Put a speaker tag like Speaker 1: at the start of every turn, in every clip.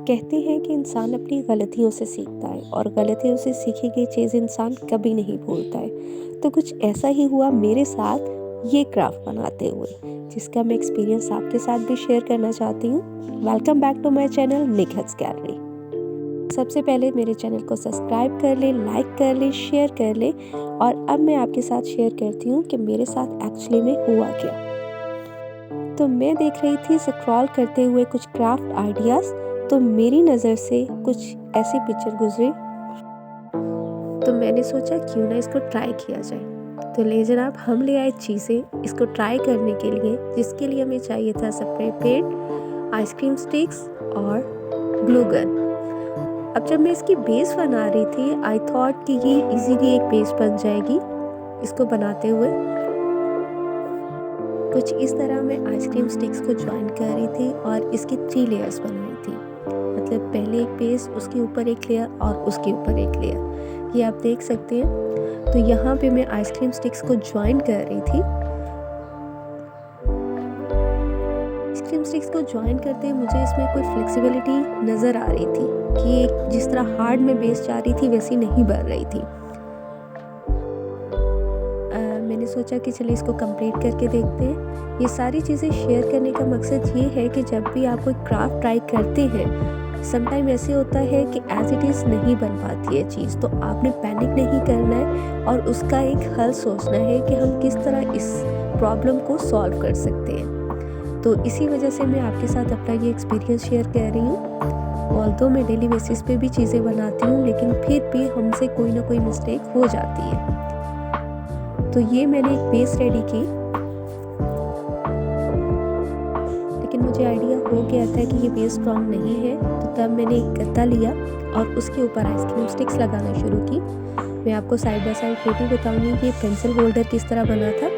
Speaker 1: कहते हैं कि इंसान अपनी गलतियों से सीखता है और गलतियों से सीखी गई चीज़ इंसान कभी नहीं भूलता है। तो कुछ ऐसा ही हुआ मेरे साथ ये क्राफ्ट बनाते हुए, जिसका मैं एक्सपीरियंस आपके साथ भी शेयर करना चाहती हूँ। Welcome back to my channel Nikhat gallery. सबसे पहले मेरे चैनल को सब्सक्राइब कर ले, लाइक कर ले, शेयर कर ले। और अब मैं आपके साथ शेयर करती हूँ कि मेरे साथ एक्चुअली में हुआ क्या। तो मैं देख रही थी स्क्रॉल करते हुए कुछ क्राफ्ट आइडियाज़, तो मेरी नज़र से कुछ ऐसी पिक्चर गुजरी, तो मैंने सोचा क्यों ना इसको ट्राई किया जाए। तो ले जनाब, हम ले आए चीज़ें इसको ट्राई करने के लिए, जिसके लिए हमें चाहिए था स्प्रे पेंट, आइसक्रीम स्टिक्स और ग्लू गन। अब जब मैं इसकी बेस बना रही थी, आई थॉट कि ये इजीली एक बेस बन जाएगी। इसको बनाते हुए कुछ इस तरह मैं आइसक्रीम स्टिक्स को ज्वाइन कर रही थी और इसकी 3 लेयर्स बनाई थी। मतलब पहले एक बेस, उसके ऊपर एक लेयर और उसके ऊपर एक लेयर, ये आप देख सकते हैं। तो यहाँ पे मैं आइसक्रीम स्टिक्स को ज्वाइन कर रही थी। आइसक्रीम स्टिक्स को ज्वाइन करते मुझे इसमें कोई फ्लेक्सिबिलिटी नज़र आ रही थी कि जिस तरह हार्ड में बेस जा रही थी वैसी नहीं बन रही थी। मैंने सोचा कि चलिए इसको कंप्लीट करके देखते हैं। ये सारी चीज़ें शेयर करने का मकसद ये है कि जब भी आप कोई क्राफ्ट ट्राई करते हैं, समटाइम ऐसे होता है कि एज इट इज़ नहीं बन पाती है चीज़, तो आपने पैनिक नहीं करना है और उसका एक हल सोचना है कि हम किस तरह इस प्रॉब्लम को सॉल्व कर सकते हैं। तो इसी वजह से मैं आपके साथ अपना ये एक्सपीरियंस शेयर कर रही हूँ। ऑल्दो मैं डेली बेसिस पे भी चीज़ें बनाती हूँ, लेकिन फिर भी हमसे कोई ना कोई मिस्टेक हो जाती है। तो ये मैंने एक बेस रेडी की, लेकिन मुझे आइडिया हो गया था कि ये बेस स्ट्रॉन्ग नहीं है। तो तब मैंने एक गत्ता लिया और उसके ऊपर आइसक्रीम स्टिक्स लगाना शुरू की। मैं आपको साइड बाय साइड ये भी बताऊंगी कि पेंसिल होल्डर किस तरह बना था।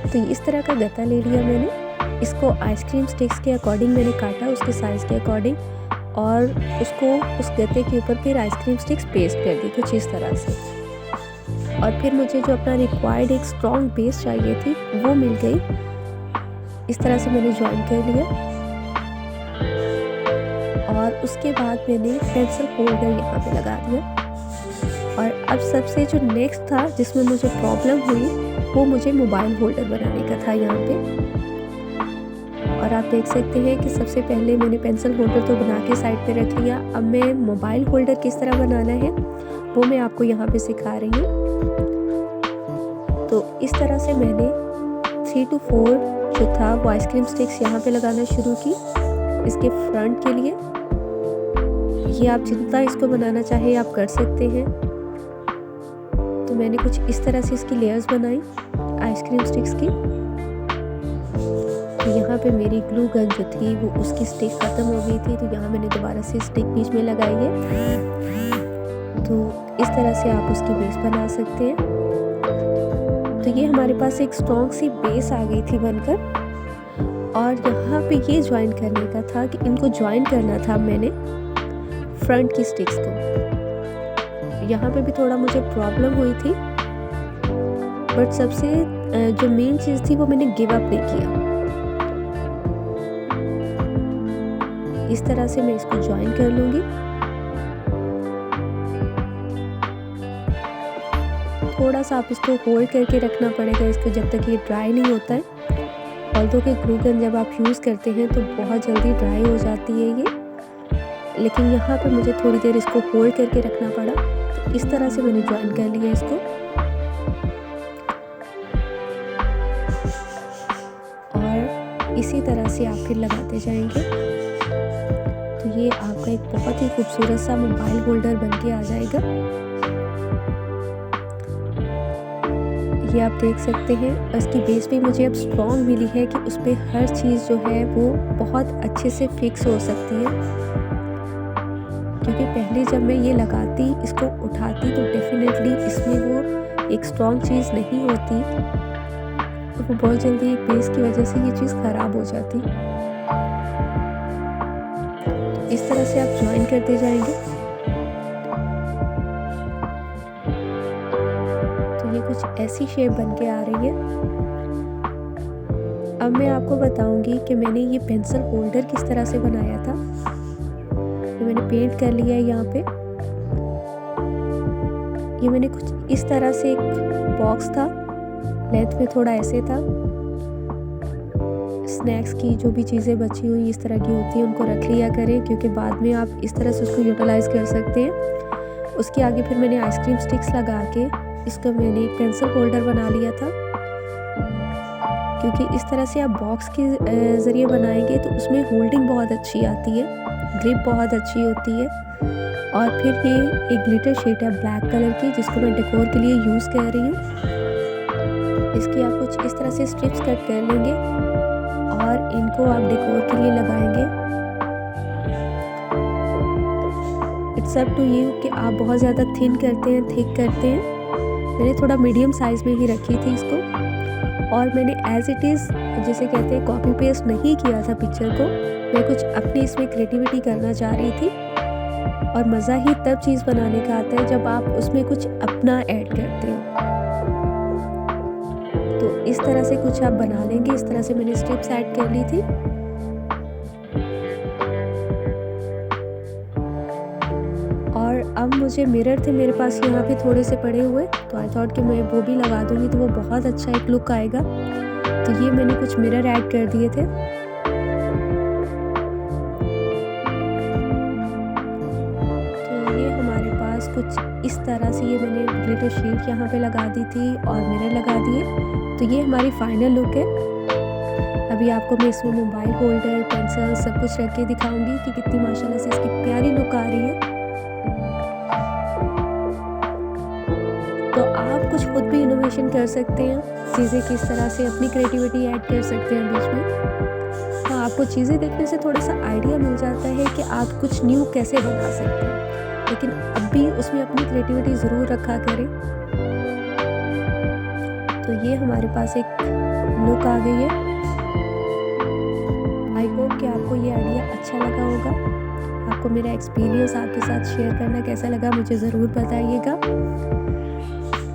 Speaker 1: तो इस तरह का गत्ता ले लिया मैंने, इसको आइसक्रीम स्टिक्स के अकॉर्डिंग मैंने काटा, उसके साइज़ के अकॉर्डिंग, और उसको उस गत्ते के ऊपर फिर आइसक्रीम स्टिक्स पेस्ट कर दी कुछ इस तरह से। और फिर मुझे जो अपना रिक्वायर्ड एक स्ट्रॉन्ग बेस चाहिए थी वो मिल गई। इस तरह से मैंने ज्वाइन कर लिया और उसके बाद मैंने पेंसिल होल्डर यहाँ पे लगा दिया। और अब सबसे जो नेक्स्ट था जिसमें मुझे प्रॉब्लम हुई, वो मुझे मोबाइल होल्डर बनाने का था यहाँ पे। और आप देख सकते हैं कि सबसे पहले मैंने पेंसिल होल्डर तो बना के साइड पे रख लिया। अब मैं मोबाइल होल्डर किस तरह बनाना है वो मैं आपको यहाँ पे सिखा रही हूँ। तो इस तरह से मैंने 3 to 4 जो था वो आइसक्रीम स्टिक्स यहाँ पे लगाना शुरू की इसके फ्रंट के लिए। ये आप जितना इसको बनाना चाहे आप कर सकते हैं। तो मैंने कुछ इस तरह से इसकी लेयर्स बनाई आइसक्रीम स्टिक्स की। तो यहाँ पे मेरी ग्लू गन जो थी वो उसकी स्टिक ख़त्म हो गई थी, तो यहाँ मैंने दोबारा से स्टिक बीच में लगाई है। तो इस तरह से आप उसकी बेस बना सकते हैं। तो ये हमारे पास एक स्ट्रॉन्ग सी बेस आ गई थी बनकर। और यहाँ पे ये ज्वाइन करने का था कि इनको ज्वाइन करना था मैंने फ्रंट की स्टिक्स को। यहाँ पे भी थोड़ा मुझे प्रॉब्लम हुई थी, बट सबसे जो मेन चीज़ थी वो मैंने गिव अप नहीं किया। इस तरह से मैं इसको ज्वाइन कर लूँगी। थोड़ा सा आप इसको होल्ड करके रखना पड़ेगा इसको जब तक ये ड्राई नहीं होता है। ऑल्दो कि ग्लू गन जब आप यूज़ करते हैं तो बहुत जल्दी ड्राई हो जाती है ये, लेकिन यहाँ पर मुझे थोड़ी देर इसको होल्ड करके रखना पड़ा। तो इस तरह से मैंने ज्वाइन कर लिया इसको। और इसी तरह से आप फिर लगाते जाएंगे। तो ये आपका एक बहुत ही खूबसूरत सा मोबाइल होल्डर बन के आ जाएगा। ये आप देख सकते हैं। उसकी बेस भी मुझे अब स्ट्रॉन्ग मिली है कि उस पर हर चीज़ जो है वो बहुत अच्छे से फिक्स हो सकती है। क्योंकि पहले जब मैं ये लगाती, इसको उठाती, तो डेफिनेटली इसमें वो एक स्ट्रॉन्ग चीज़ नहीं होती, तो वो बहुत जल्दी बेस की वजह से ये चीज़ ख़राब हो जाती। तो इस तरह से आप ज्वाइन करते जाएंगे। कुछ ऐसी शेप बन के आ रही है। अब मैं आपको बताऊंगी कि मैंने ये पेंसिल होल्डर किस तरह से बनाया था। ये मैंने पेंट कर लिया है यहाँ पे। ये मैंने कुछ इस तरह से एक बॉक्स था, लेंथ में थोड़ा ऐसे था। स्नैक्स की जो भी चीज़ें बची हुई इस तरह की होती हैं उनको रख लिया करें, क्योंकि बाद में आप इस तरह से उसको यूटिलाइज़ कर सकते हैं। उसके आगे फिर मैंने आइसक्रीम स्टिक्स लगा के इसका मैंने एक पेंसिल होल्डर बना लिया था, क्योंकि इस तरह से आप बॉक्स के ज़रिए बनाएंगे तो उसमें होल्डिंग बहुत अच्छी आती है, ग्रिप बहुत अच्छी होती है। और फिर ये एक ग्लिटर शीट है ब्लैक कलर की, जिसको मैं डेकोर के लिए यूज़ कर रही हूँ। इसकी आप कुछ इस तरह से स्ट्रिप्स कट कर लेंगे और इनको आप डेकोर के लिए लगाएंगे। इट्स अप टू यू कि आप बहुत ज़्यादा थिन करते हैं, थिक करते हैं। मैंने थोड़ा मीडियम साइज़ में ही रखी थी इसको, और मैंने एज़ इट इज़ जिसे कहते हैं कॉपी पेस्ट नहीं किया था पिक्चर को। मैं कुछ अपनी इसमें क्रिएटिविटी करना चाह रही थी, और मज़ा ही तब चीज़ बनाने का आता है जब आप उसमें कुछ अपना ऐड करते हो। तो इस तरह से कुछ आप बना लेंगे। इस तरह से मैंने स्ट्रिप्स ऐड कर ली थी। और अब मुझे मिरर थे मेरे पास यहाँ पे थोड़े से पड़े हुए, तो आई थॉट कि मैं वो भी लगा दूँगी तो वो बहुत अच्छा एक लुक आएगा। तो ये मैंने कुछ मिरर ऐड कर दिए थे। तो ये हमारे पास कुछ इस तरह से ये मैंने ग्लिटर शीट यहाँ पे लगा दी थी और मिरर लगा दिए। तो ये हमारी फाइनल लुक है। अभी आपको मैं इसमें मोबाइल होल्डर, पेंसिल सब कुछ रख के दिखाऊंगी कि कितनी माशाल्लाह से इसकी प्यारी लुक आ रही है। तो आप कुछ खुद भी इनोवेशन कर सकते हैं, चीज़ें किस तरह से अपनी क्रिएटिविटी ऐड कर सकते हैं बीच में। हाँ, आपको चीज़ें देखने से थोड़ा सा आइडिया मिल जाता है कि आप कुछ न्यू कैसे बना सकते हैं, लेकिन अब भी उसमें अपनी क्रिएटिविटी ज़रूर रखा करें। तो ये हमारे पास एक लुक आ गई है। आई होप कि आपको ये आइडिया अच्छा लगा होगा। आपको मेरा एक्सपीरियंस आपके साथ शेयर करना कैसा लगा मुझे ज़रूर बताइएगा,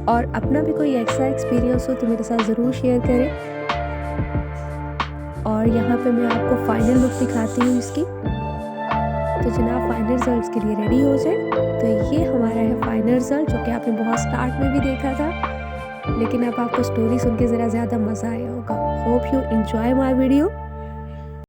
Speaker 1: और अपना भी कोई ऐसा एक्सपीरियंस हो तो मेरे साथ ज़रूर शेयर करें। और यहाँ पे मैं आपको फाइनल लुक दिखाती हूँ इसकी। तो जनाब फाइनल रिजल्ट्स के लिए रेडी हो जाए। तो ये हमारा है फाइनल रिजल्ट, जो कि आपने बहुत स्टार्ट में भी देखा था, लेकिन अब आपको स्टोरी सुन के ज़रा ज़्यादा मज़ा आया होगा। Hope you enjoy my video.